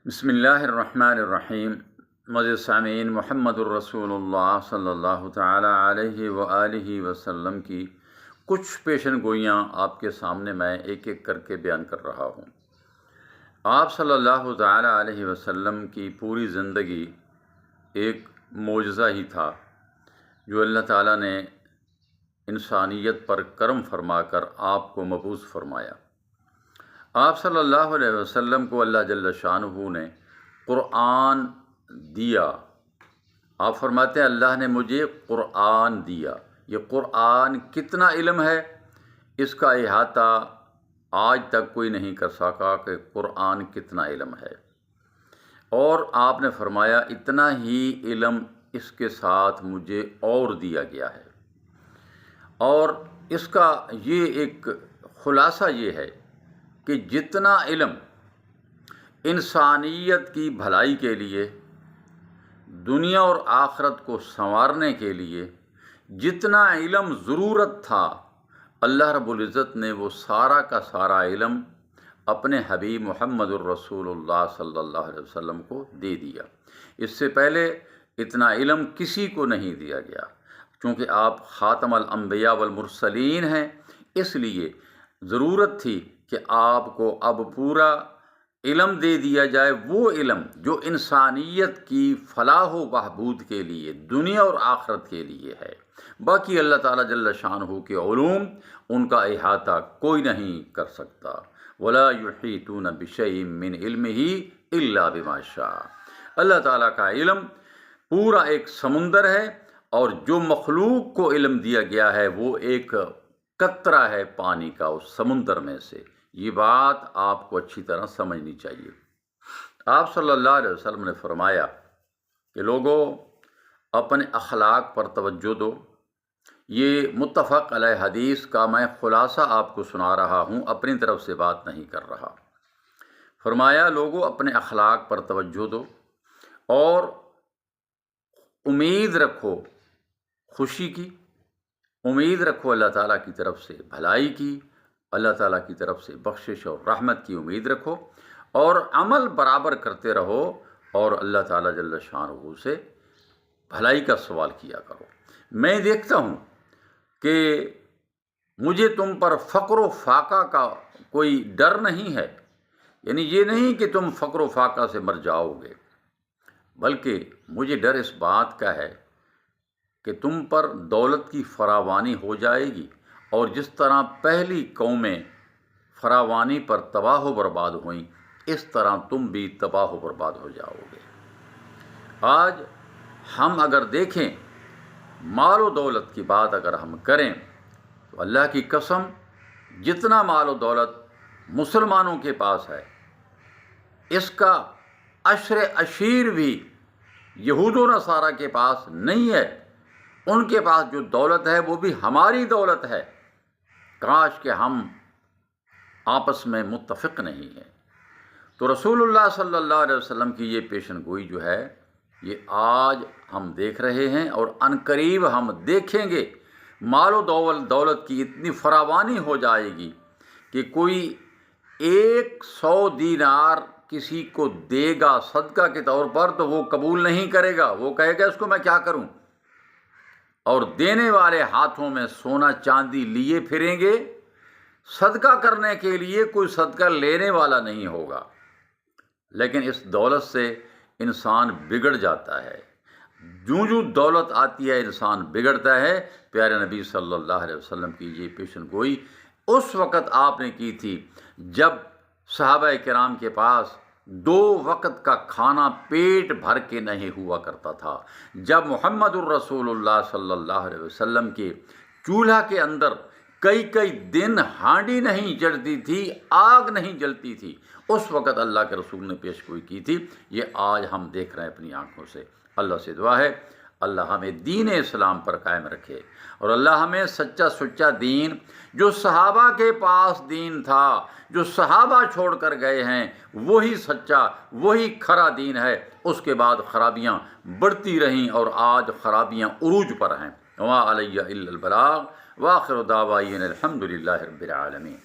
بسم اللہ الرحمن الرحیم۔ معزز سامعین، محمد الرسول اللہ صلی اللہ تعالیٰ علیہ وآلہ وسلم کی کچھ پیشن گوئیاں آپ کے سامنے میں ایک ایک کر کے بیان کر رہا ہوں۔ آپ صلی اللہ تعالیٰ علیہ وسلم کی پوری زندگی ایک معجزہ ہی تھا جو اللہ تعالیٰ نے انسانیت پر کرم فرما کر آپ کو مبعوث فرمایا۔ آپ صلی اللہ علیہ وسلم کو اللہ جل شانہ نے قرآن دیا۔ آپ فرماتے ہیں اللہ نے مجھے قرآن دیا۔ یہ قرآن کتنا علم ہے، اس کا احاطہ آج تک کوئی نہیں کر سکا کہ قرآن کتنا علم ہے۔ اور آپ نے فرمایا اتنا ہی علم اس کے ساتھ مجھے اور دیا گیا ہے۔ اور اس کا یہ ایک خلاصہ یہ ہے کہ جتنا علم انسانیت کی بھلائی کے لیے، دنیا اور آخرت کو سنوارنے کے لیے جتنا علم ضرورت تھا، اللہ رب العزت نے وہ سارا کا سارا علم اپنے حبیب محمد الرسول اللہ صلی اللہ علیہ وسلم کو دے دیا۔ اس سے پہلے اتنا علم کسی کو نہیں دیا گیا، چونکہ آپ خاتم الانبیاء والمرسلین ہیں، اس لیے ضرورت تھی کہ آپ کو اب پورا علم دے دیا جائے، وہ علم جو انسانیت کی فلاح و بہبود کے لیے، دنیا اور آخرت کے لیے ہے۔ باقی اللہ تعالیٰ جل شانہ کے علوم، ان کا احاطہ کوئی نہیں کر سکتا۔ وَلَا يُحِيطُونَ بِشَيْءٍ مِّنْ عِلْمِهِ إِلَّا بِمَا شَاءَ۔ اللہ تعالیٰ کا علم پورا ایک سمندر ہے، اور جو مخلوق کو علم دیا گیا ہے وہ ایک قطرہ ہے پانی کا اس سمندر میں سے۔ یہ بات آپ کو اچھی طرح سمجھنی چاہیے۔ آپ صلی اللہ علیہ وسلم نے فرمایا کہ لوگوں اپنے اخلاق پر توجہ دو۔ یہ متفق علیہ حدیث کا میں خلاصہ آپ کو سنا رہا ہوں، اپنی طرف سے بات نہیں کر رہا۔ فرمایا لوگوں اپنے اخلاق پر توجہ دو اور امید رکھو خوشی کی، امید رکھو اللہ تعالیٰ کی طرف سے بھلائی کی، اللہ تعالیٰ کی طرف سے بخشش اور رحمت کی امید رکھو، اور عمل برابر کرتے رہو، اور اللہ تعالیٰ جل شانہ سے بھلائی کا سوال کیا کرو۔ میں دیکھتا ہوں کہ مجھے تم پر فقر و فاقہ کا کوئی ڈر نہیں ہے، یعنی یہ نہیں کہ تم فقر و فاقہ سے مر جاؤ گے، بلکہ مجھے ڈر اس بات کا ہے کہ تم پر دولت کی فراوانی ہو جائے گی، اور جس طرح پہلی قومیں فراوانی پر تباہ و برباد ہوئیں، اس طرح تم بھی تباہ و برباد ہو جاؤ گے۔ آج ہم اگر دیکھیں مال و دولت کی بات اگر ہم کریں تو اللہ کی قسم جتنا مال و دولت مسلمانوں کے پاس ہے، اس کا عشر اشیر بھی یہود و نصارہ کے پاس نہیں ہے۔ ان کے پاس جو دولت ہے وہ بھی ہماری دولت ہے۔ کاش کہ ہم آپس میں متفق نہیں ہیں۔ تو رسول اللہ صلی اللہ علیہ وسلم کی یہ پیشن گوئی جو ہے، یہ آج ہم دیکھ رہے ہیں، اور عنقریب ہم دیکھیں گے۔ مال و دولت کی اتنی فراوانی ہو جائے گی کہ کوئی 100 دینار کسی کو دے گا صدقہ کے طور پر تو وہ قبول نہیں کرے گا، وہ کہے گا اس کو میں کیا کروں، اور دینے والے ہاتھوں میں سونا چاندی لیے پھریں گے۔ صدقہ کرنے کے لیے کوئی صدقہ لینے والا نہیں ہوگا، لیکن اس دولت سے انسان بگڑ جاتا ہے۔ جو دولت آتی ہے انسان بگڑتا ہے۔ پیارے نبی صلی اللہ علیہ وسلم کی یہ پیشن گوئی اس وقت آپ نے کی تھی جب صحابہ کرام کے پاس 2 وقت کا کھانا پیٹ بھر کے نہیں ہوا کرتا تھا، جب محمد الرسول اللہ صلی اللہ علیہ وسلم کے چولہا کے اندر کئی دن ہانڈی نہیں جلتی تھی، آگ نہیں جلتی تھی، اس وقت اللہ کے رسول نے پیش گوئی کی تھی۔ یہ آج ہم دیکھ رہے ہیں اپنی آنکھوں سے۔ اللہ سے دعا ہے اللہ ہمیں دین اسلام پر قائم رکھے، اور اللہ ہمیں سچا دین جو صحابہ کے پاس دین تھا، جو صحابہ چھوڑ کر گئے ہیں، وہی سچا وہی کھرا دین ہے۔ اس کے بعد خرابیاں بڑھتی رہیں، اور آج خرابیاں عروج پر ہیں۔ وما علیہ الا البلاغ، وآخر دعوانا الحمد للہ رب العالمین۔